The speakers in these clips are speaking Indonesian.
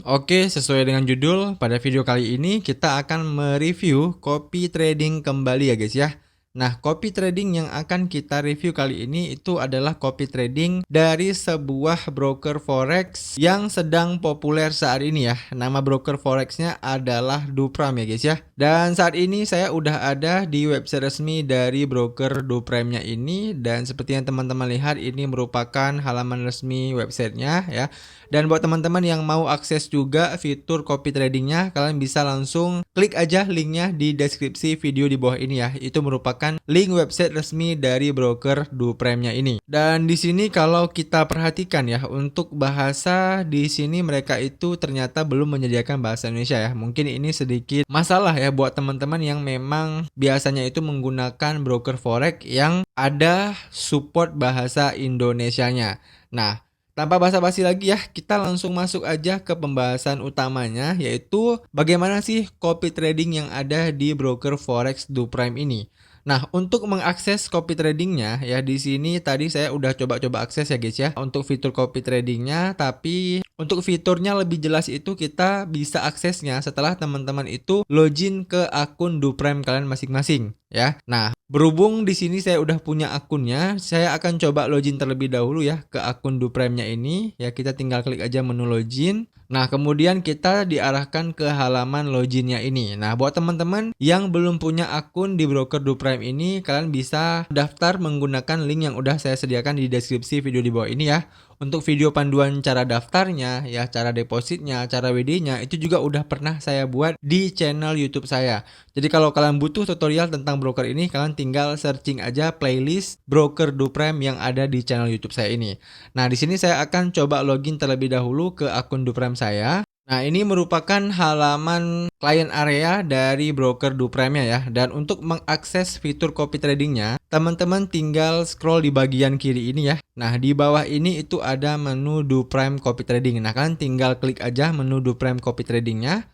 Oke, sesuai dengan judul, pada video kali ini kita akan mereview copy trading kembali ya guys ya. Nah, copy trading yang akan kita review kali ini itu adalah copy trading dari sebuah broker forex yang sedang populer saat ini ya. Nama broker forexnya adalah Dupram ya guys ya. Dan saat ini saya udah ada di website resmi dari broker Dupramnya ini, dan seperti yang teman-teman lihat ini merupakan halaman resmi websitenya ya. Dan buat teman-teman yang mau akses juga fitur copy tradingnya, kalian bisa langsung klik aja linknya di deskripsi video di bawah ini ya. Itu merupakan link website resmi dari broker Dupram-nya ini. Dan di sini kalau kita perhatikan ya, untuk bahasa di sini mereka itu ternyata belum menyediakan bahasa Indonesia ya. Mungkin ini sedikit masalah ya buat teman-teman yang memang biasanya itu menggunakan broker forex yang ada support bahasa Indonesianya. Nah, tanpa basa-basi lagi ya, kita langsung masuk aja ke pembahasan utamanya, yaitu bagaimana sih copy trading yang ada di broker forex Dupram ini. Nah, untuk mengakses copy tradingnya ya, di sini tadi saya udah coba-coba akses ya guys ya untuk fitur copy tradingnya, tapi untuk fiturnya lebih jelas itu kita bisa aksesnya setelah teman-teman itu login ke akun Dupram kalian masing-masing ya. Nah, berhubung di sini saya udah punya akunnya, saya akan coba login terlebih dahulu ya ke akun Dupram-nya ini. Ya, kita tinggal klik aja menu login. Nah, kemudian kita diarahkan ke halaman loginnya ini. Nah, buat teman-teman yang belum punya akun di broker Dupram ini, kalian bisa daftar menggunakan link yang udah saya sediakan di deskripsi video di bawah ini ya. Untuk video panduan cara daftarnya, ya cara depositnya, cara WD-nya, itu juga udah pernah saya buat di channel YouTube saya. Jadi kalau kalian butuh tutorial tentang broker ini, kalian tinggal searching aja playlist broker Dupram yang ada di channel YouTube saya ini. Nah, di sini saya akan coba login terlebih dahulu ke akun Dupram saya. Nah, ini merupakan halaman client area dari broker Dupram-nya ya. Dan untuk mengakses fitur copy tradingnya, teman-teman tinggal scroll di bagian kiri ini ya. Nah, di bawah ini itu ada menu Dupram Copy Trading. Nah, kalian tinggal klik aja menu Dupram Copy Tradingnya.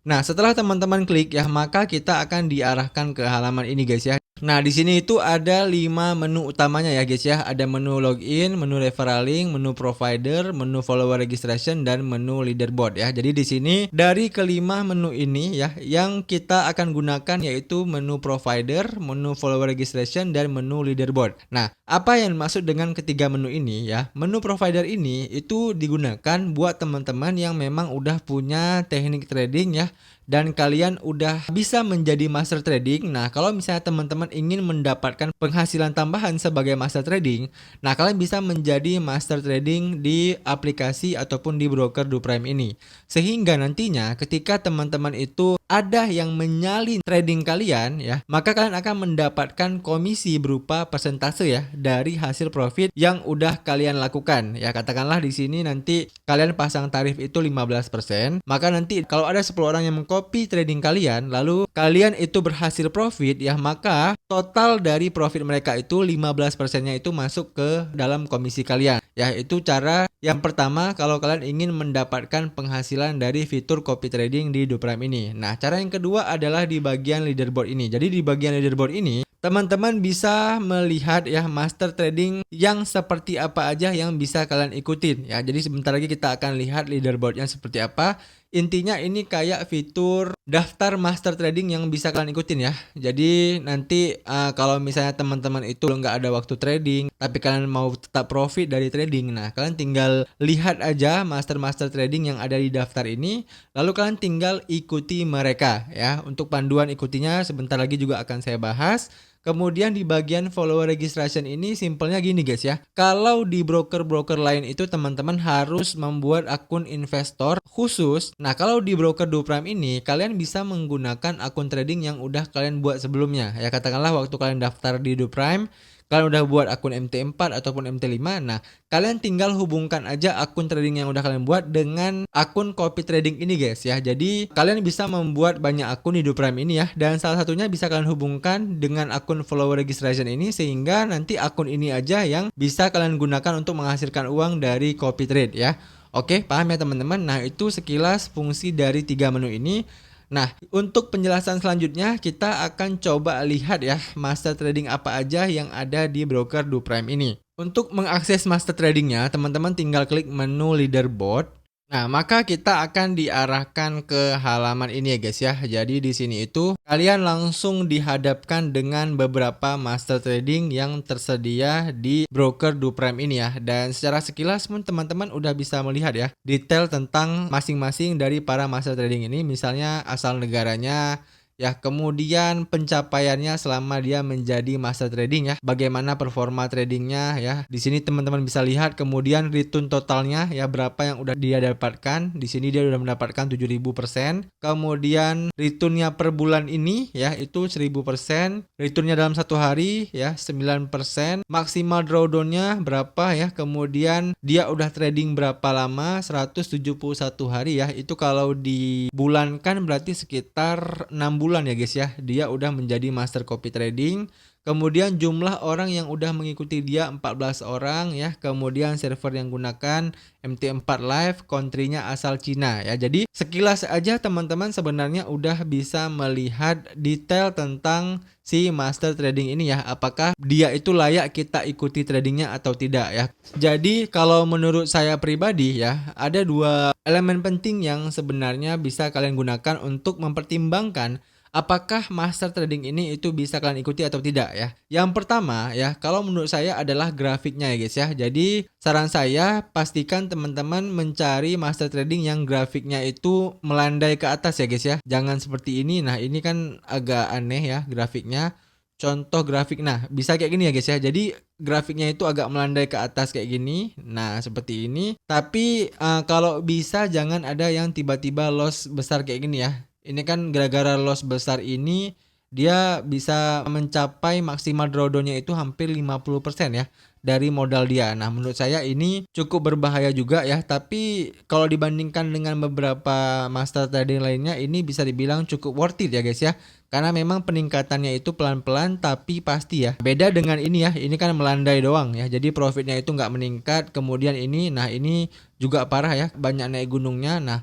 Nah, setelah teman-teman klik ya, maka kita akan diarahkan ke halaman ini guys ya. Nah, di sini itu ada 5 menu utamanya ya guys ya. Ada menu login, menu referral link, menu provider, menu follower registration, dan menu leaderboard ya. Jadi di sini dari kelima menu ini ya, yang kita akan gunakan yaitu menu provider, menu follower registration, dan menu leaderboard. Nah, apa yang dimaksud dengan ketiga menu ini ya? Menu provider ini itu digunakan buat teman-teman yang memang udah punya teknik trading ya, dan kalian udah bisa menjadi master trading. Nah, kalau misalnya teman-teman ingin mendapatkan penghasilan tambahan sebagai master trading, nah kalian bisa menjadi master trading di aplikasi ataupun di broker Dupram ini. Sehingga nantinya ketika teman-teman itu ada yang menyalin trading kalian ya, maka kalian akan mendapatkan komisi berupa persentase ya dari hasil profit yang udah kalian lakukan. Ya, katakanlah di sini nanti kalian pasang tarif itu 15%, maka nanti kalau ada 10 orang yang copy trading kalian, lalu kalian itu berhasil profit ya, maka total dari profit mereka itu 15%-nya itu masuk ke dalam komisi kalian. Ya, itu cara yang pertama kalau kalian ingin mendapatkan penghasilan dari fitur copy trading di Dupram ini. Nah, cara yang kedua adalah di bagian leaderboard ini. Jadi di bagian leaderboard ini teman-teman bisa melihat ya master trading yang seperti apa aja yang bisa kalian ikutin ya. Jadi sebentar lagi kita akan lihat leaderboardnya seperti apa. Intinya ini kayak fitur daftar master trading yang bisa kalian ikutin ya. Jadi nanti kalau misalnya teman-teman itu nggak ada waktu trading, tapi kalian mau tetap profit dari trading, nah kalian tinggal lihat aja master trading yang ada di daftar ini, lalu kalian tinggal ikuti mereka ya. Untuk panduan ikutinya sebentar lagi juga akan saya bahas. Kemudian di bagian follower registration ini simpelnya gini guys ya. Kalau di broker-broker lain itu teman-teman harus membuat akun investor khusus. Nah, kalau di broker Dupram ini kalian bisa menggunakan akun trading yang udah kalian buat sebelumnya. Ya, katakanlah waktu kalian daftar di Dupram, kalian udah buat akun MT4 ataupun MT5. Nah, kalian tinggal hubungkan aja akun trading yang udah kalian buat dengan akun copy trading ini guys ya. Jadi kalian bisa membuat banyak akun di Dupram ini ya. Dan salah satunya bisa kalian hubungkan dengan akun follower registration ini, sehingga nanti akun ini aja yang bisa kalian gunakan untuk menghasilkan uang dari copy trade ya. Oke, paham ya teman-teman? Nah, itu sekilas fungsi dari 3 menu ini. Nah, untuk penjelasan selanjutnya kita akan coba lihat ya master trading apa aja yang ada di broker Dupram ini. Untuk mengakses master tradingnya, teman-teman tinggal klik menu leaderboard. Nah, maka kita akan diarahkan ke halaman ini ya guys ya. Jadi di sini itu kalian langsung dihadapkan dengan beberapa master trading yang tersedia di broker DoPrime ini ya. Dan secara sekilas pun teman-teman udah bisa melihat ya detail tentang masing-masing dari para master trading ini. Misalnya asal negaranya, ya, kemudian pencapaiannya selama dia menjadi master trading ya, bagaimana performa tradingnya ya. Di sini teman-teman bisa lihat, kemudian return totalnya ya, berapa yang udah dia dapatkan. Di sini dia udah mendapatkan 7000%. Kemudian returnnya per bulan ini ya itu 1000%. Returnnya dalam satu hari ya 9%. Maksimal drawdownnya berapa ya. Kemudian dia udah trading berapa lama, 171 hari ya. Itu kalau dibulankan berarti sekitar 6 bulan ya guys ya, dia udah menjadi master copy trading. Kemudian jumlah orang yang udah mengikuti dia 14 orang ya. Kemudian server yang gunakan MT4 Live, country-nya asal Cina ya. Jadi sekilas aja teman-teman sebenarnya udah bisa melihat detail tentang si master trading ini ya, apakah dia itu layak kita ikuti tradingnya atau tidak ya. Jadi kalau menurut saya pribadi ya, ada dua elemen penting yang sebenarnya bisa kalian gunakan untuk mempertimbangkan apakah master trading ini itu bisa kalian ikuti atau tidak ya. Yang pertama ya, kalau menurut saya adalah grafiknya ya guys ya. Jadi saran saya pastikan teman-teman mencari master trading yang grafiknya itu melandai ke atas ya guys ya. Jangan seperti ini. Nah, ini kan agak aneh ya grafiknya. Contoh grafik, nah bisa kayak gini ya guys ya. Jadi grafiknya itu agak melandai ke atas kayak gini. Nah seperti ini. Tapi kalau bisa jangan ada yang tiba-tiba loss besar kayak gini ya. Ini kan gara-gara loss besar ini dia bisa mencapai maksimal drawdownnya itu hampir 50% ya dari modal dia. Nah menurut saya ini cukup berbahaya juga ya. Tapi kalau dibandingkan dengan beberapa master trading lainnya, ini bisa dibilang cukup worth it ya guys ya. Karena memang peningkatannya itu pelan-pelan tapi pasti ya. Beda dengan ini ya, ini kan melandai doang ya. Jadi profitnya itu nggak meningkat. Kemudian ini, nah ini juga parah ya, banyak naik gunungnya. Nah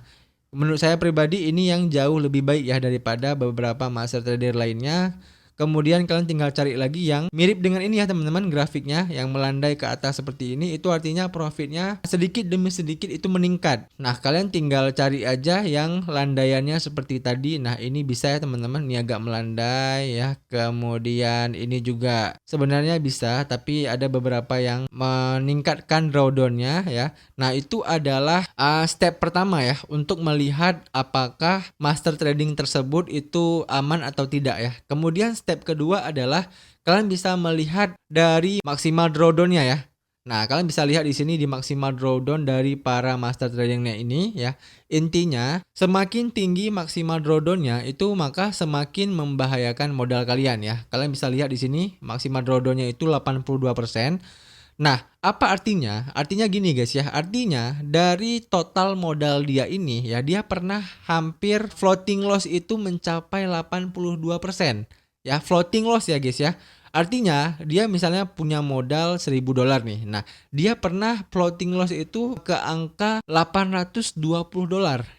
menurut saya pribadi ini yang jauh lebih baik ya daripada beberapa master trader lainnya. Kemudian kalian tinggal cari lagi yang mirip dengan ini ya teman-teman, grafiknya yang melandai ke atas seperti ini. Itu artinya profitnya sedikit demi sedikit itu meningkat. Nah kalian tinggal cari aja yang landaiannya seperti tadi. Nah ini bisa ya teman-teman, ini agak melandai ya. Kemudian ini juga sebenarnya bisa, tapi ada beberapa yang meningkatkan drawdownnya ya. Nah itu adalah step pertama ya untuk melihat apakah master trading tersebut itu aman atau tidak ya. Kemudian step kedua adalah kalian bisa melihat dari maksimal drawdownnya ya. Nah kalian bisa lihat di sini di maksimal drawdown dari para master tradingnya ini ya. Intinya semakin tinggi maksimal drawdownnya itu maka semakin membahayakan modal kalian ya. Kalian bisa lihat di sini maksimal drawdownnya itu 82%. Nah, apa artinya? Artinya gini guys ya, artinya dari total modal dia ini ya, dia pernah hampir floating loss itu mencapai 82%. Ya, floating loss ya guys ya. Artinya dia misalnya punya modal $1000 nih. Nah, dia pernah floating loss itu ke angka $820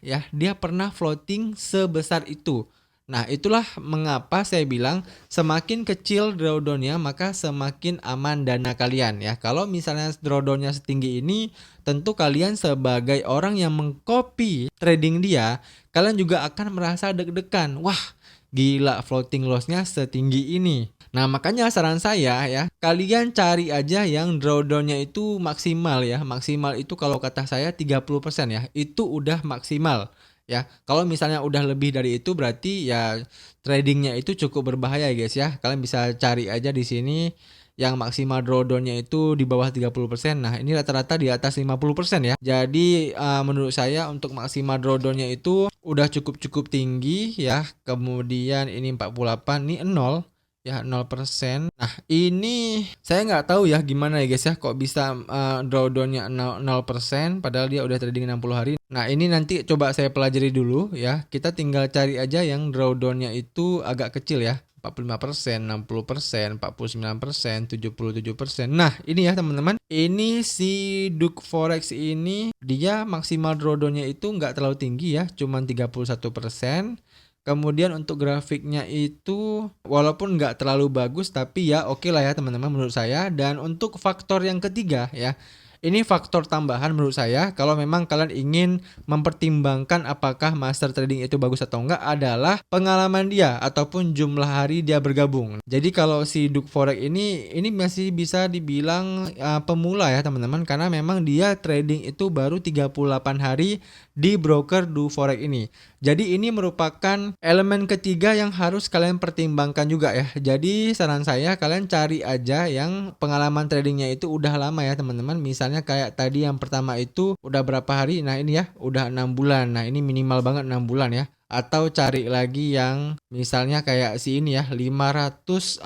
ya. Dia pernah floating sebesar itu. Nah itulah mengapa saya bilang semakin kecil drawdownnya maka semakin aman dana kalian ya. Kalau misalnya drawdownnya setinggi ini, tentu kalian sebagai orang yang mengcopy trading dia, kalian juga akan merasa deg-degan. Wah gila, floating lossnya setinggi ini. Nah makanya saran saya ya, kalian cari aja yang drawdownnya itu maksimal ya. Maksimal itu kalau kata saya 30% ya, itu udah maksimal. Ya, kalau misalnya udah lebih dari itu berarti ya tradingnya itu cukup berbahaya guys ya. Kalian bisa cari aja di sini yang maksimal drawdownnya itu di bawah 30%. Nah, ini rata-rata di atas 50% ya. Jadi menurut saya untuk maksimal drawdownnya itu udah cukup tinggi ya. Kemudian ini 48, ini 0 ya, 0%. Nah ini saya nggak tahu ya gimana ya guys ya, kok bisa drawdownnya 0% padahal dia udah trading 60 hari. Nah ini nanti coba saya pelajari dulu ya. Kita tinggal cari aja yang drawdownnya itu agak kecil ya, 45%, 60%, 49%, 77%. Nah ini ya teman-teman, ini si Duke Forex ini dia maksimal drawdownnya itu nggak terlalu tinggi ya, cuman 31%. Kemudian untuk grafiknya itu walaupun nggak terlalu bagus tapi ya oke lah ya teman-teman menurut saya. Dan untuk faktor yang ketiga ya, ini faktor tambahan menurut saya kalau memang kalian ingin mempertimbangkan apakah master trading itu bagus atau enggak adalah pengalaman dia ataupun jumlah hari dia bergabung. Jadi kalau si Duke Forex ini masih bisa dibilang pemula ya teman-teman, karena memang dia trading itu baru 38 hari di broker Duke Forex ini. Jadi ini merupakan elemen ketiga yang harus kalian pertimbangkan juga ya. Jadi saran saya kalian cari aja yang pengalaman tradingnya itu udah lama ya teman-teman. Misalnya kayak tadi yang pertama itu udah berapa hari? Nah ini ya udah 6 bulan. Nah ini minimal banget 6 bulan ya. Atau cari lagi yang misalnya kayak si ini ya 549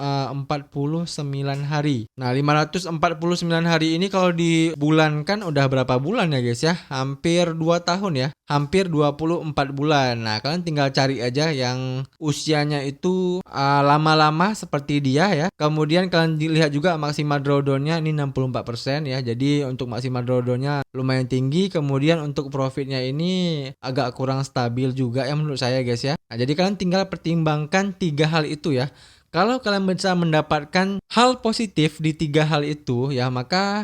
hari. Nah 549 hari ini kalau dibulankan udah berapa bulan ya guys ya? Hampir 2 tahun ya. Hampir 24 bulan. Nah kalian tinggal cari aja yang usianya itu lama-lama seperti dia ya. Kemudian kalian dilihat juga maksimal drawdown-nya ini 64% ya. Jadi untuk maksimal drawdown-nya lumayan tinggi. Kemudian untuk profitnya ini agak kurang stabil juga ya menurut saya guys ya. Nah, jadi kalian tinggal pertimbangkan 3 hal itu ya. Kalau kalian bisa mendapatkan hal positif di 3 hal itu ya, maka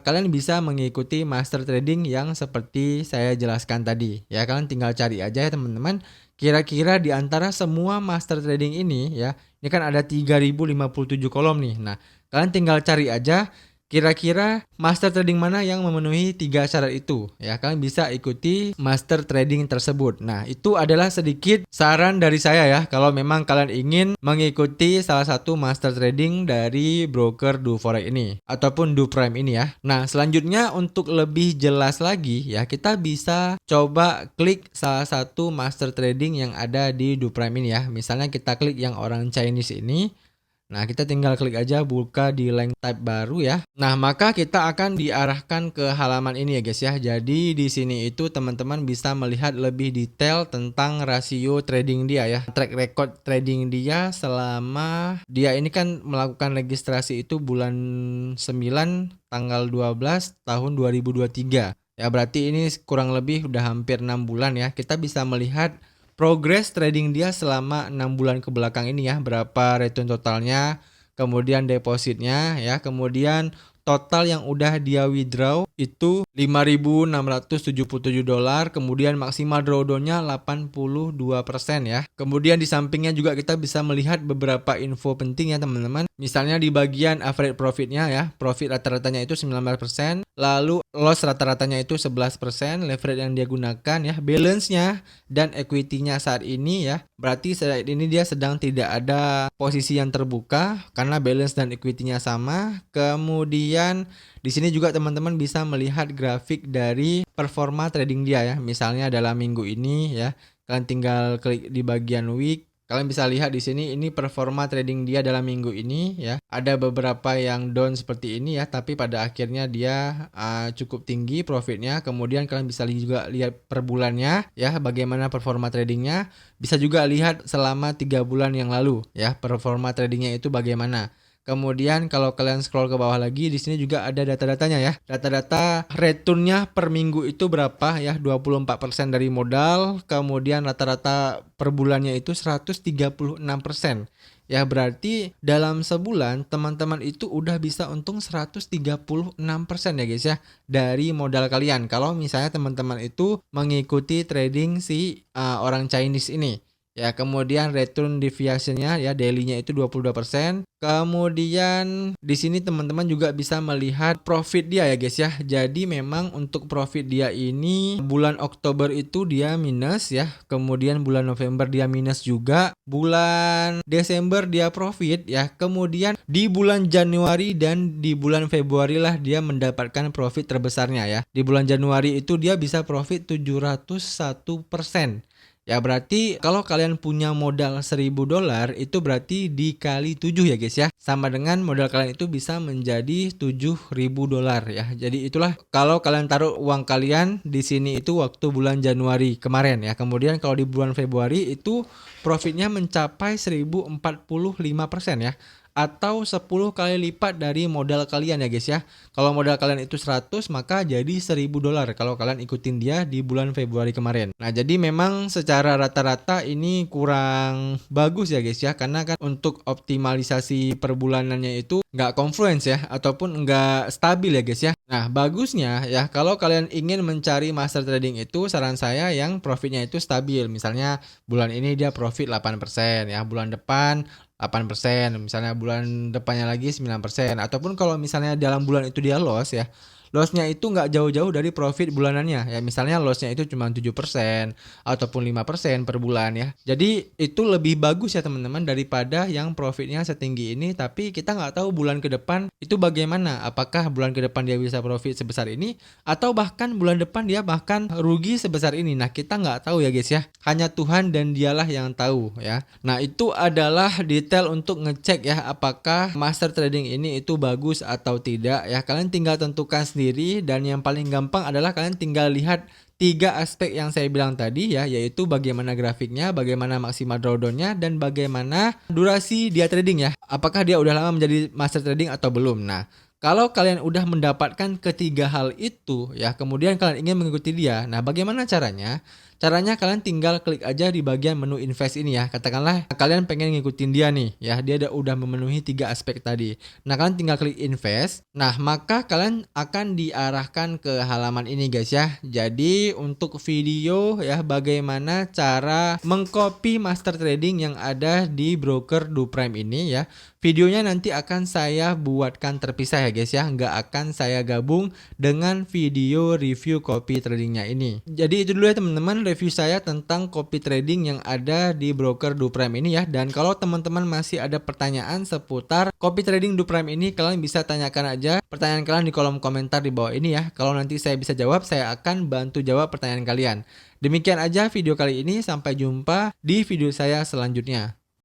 kalian bisa mengikuti master trading yang seperti saya jelaskan tadi. Ya, kalian tinggal cari aja ya teman-teman. Kira-kira di antara semua master trading ini ya, ini kan ada 3057 kolom nih. Nah, kalian tinggal cari aja kira-kira master trading mana yang memenuhi 3 syarat itu ya, kalian bisa ikuti master trading tersebut. Nah itu adalah sedikit saran dari saya ya, kalau memang kalian ingin mengikuti salah satu master trading dari broker Duke Forex ini ataupun Duke Prime ini ya. Nah selanjutnya untuk lebih jelas lagi ya, kita bisa coba klik salah satu master trading yang ada di Duke Prime ini ya. Misalnya kita klik yang orang Chinese ini. Nah, kita tinggal klik aja buka di link tab baru ya. Nah, maka kita akan diarahkan ke halaman ini ya guys ya. Jadi di sini itu teman-teman bisa melihat lebih detail tentang rasio trading dia ya. Track record trading dia selama dia ini kan melakukan registrasi itu bulan 9 tanggal 12 tahun 2023. Ya, berarti ini kurang lebih udah hampir 6 bulan ya. Kita bisa melihat progres trading dia selama 6 bulan ke belakang ini ya, berapa return totalnya, kemudian depositnya ya, kemudian total yang udah dia withdraw itu $5.677, kemudian maksimal drawdown-nya 82% ya. Kemudian di sampingnya juga kita bisa melihat beberapa info penting ya teman-teman. Misalnya di bagian average profit-nya ya, profit rata-ratanya itu 19%, lalu loss rata-ratanya itu 11%, leverage yang dia gunakan ya, balance-nya dan equity-nya saat ini ya. Berarti saat ini dia sedang tidak ada posisi yang terbuka karena balance dan equity-nya sama. Kemudian di sini juga teman-teman bisa melihat grafik dari performa trading dia ya. Misalnya dalam minggu ini ya, kalian tinggal klik di bagian week. Kalian bisa lihat di sini ini performa trading dia dalam minggu ini ya. Ada beberapa yang down seperti ini ya, tapi pada akhirnya dia cukup tinggi profitnya. Kemudian kalian bisa juga lihat per bulannya ya, bagaimana performa tradingnya. Bisa juga lihat selama 3 bulan yang lalu ya, performa tradingnya itu bagaimana. Kemudian kalau kalian scroll ke bawah lagi, di sini juga ada data-datanya ya. Data-data returnnya per minggu itu berapa ya, 24% dari modal. Kemudian rata-rata per bulannya itu 136%. Ya berarti dalam sebulan teman-teman itu udah bisa untung 136% ya guys ya, dari modal kalian. Kalau misalnya teman-teman itu mengikuti trading si orang Chinese ini. Ya, kemudian return deviation-nya ya daily-nya itu 22%. Kemudian di sini teman-teman juga bisa melihat profit dia ya guys ya. Jadi memang untuk profit dia ini bulan Oktober itu dia minus ya. Kemudian bulan November dia minus juga. Bulan Desember dia profit ya. Kemudian di bulan Januari dan di bulan Februari lah dia mendapatkan profit terbesarnya ya. Di bulan Januari itu dia bisa profit 701%. Ya berarti kalau kalian punya modal $1.000 itu berarti dikali 7 ya guys ya. Sama dengan modal kalian itu bisa menjadi $7.000 ya. Jadi itulah kalau kalian taruh uang kalian di sini itu waktu bulan Januari kemarin ya. Kemudian kalau di bulan Februari itu profitnya mencapai 1045% ya. atau 10 kali lipat dari modal kalian ya guys ya. Kalau modal kalian itu 100, maka jadi $1.000 kalau kalian ikutin dia di bulan Februari kemarin. Nah, jadi memang secara rata-rata ini kurang bagus ya guys ya, karena kan untuk optimalisasi per bulanannya itu nggak confluence ya, ataupun nggak stabil ya guys ya. Nah, bagusnya ya kalau kalian ingin mencari master trading itu, saran saya yang profitnya itu stabil. Misalnya bulan ini dia profit 8% ya, bulan depan 8%, misalnya bulan depannya lagi 9%, ataupun kalau misalnya dalam bulan itu dia loss ya, lossnya itu nggak jauh-jauh dari profit bulanannya ya, misalnya lossnya itu cuma 7% ataupun 5% per bulan ya. Jadi itu lebih bagus ya teman-teman daripada yang profitnya setinggi ini tapi kita nggak tahu bulan ke depan itu bagaimana, apakah bulan ke depan dia bisa profit sebesar ini atau bahkan bulan depan dia bahkan rugi sebesar ini. Nah, kita nggak tahu ya guys ya, hanya Tuhan dan dialah yang tahu ya. Nah, itu adalah detail untuk ngecek ya apakah master trading ini itu bagus atau tidak ya. Kalian tinggal tentukan sendiri, dan yang paling gampang adalah kalian tinggal lihat 3 aspek yang saya bilang tadi ya, yaitu bagaimana grafiknya, bagaimana maksimal drawdown-nya, dan bagaimana durasi dia trading ya. Apakah dia udah lama menjadi master trading atau belum. Nah, kalau kalian udah mendapatkan ketiga hal itu ya, kemudian kalian ingin mengikuti dia. Nah, bagaimana caranya? Caranya kalian tinggal klik aja di bagian menu invest ini ya. Katakanlah kalian pengen ngikutin dia nih ya, dia udah memenuhi 3 aspek tadi. Nah, kalian tinggal klik invest. Nah, maka kalian akan diarahkan ke halaman ini guys ya. Jadi untuk video ya bagaimana cara mengcopy master trading yang ada di broker DoPrime ini ya. Videonya nanti akan saya buatkan terpisah ya guys ya, nggak akan saya gabung dengan video review copy tradingnya ini. Jadi itu dulu ya teman-teman review saya tentang copy trading yang ada di broker DoPrime ini ya. Dan kalau teman-teman masih ada pertanyaan seputar copy trading DoPrime ini, kalian bisa tanyakan aja pertanyaan kalian di kolom komentar di bawah ini ya. Kalau nanti saya bisa jawab, saya akan bantu jawab pertanyaan kalian. Demikian aja video kali ini, sampai jumpa di video saya selanjutnya.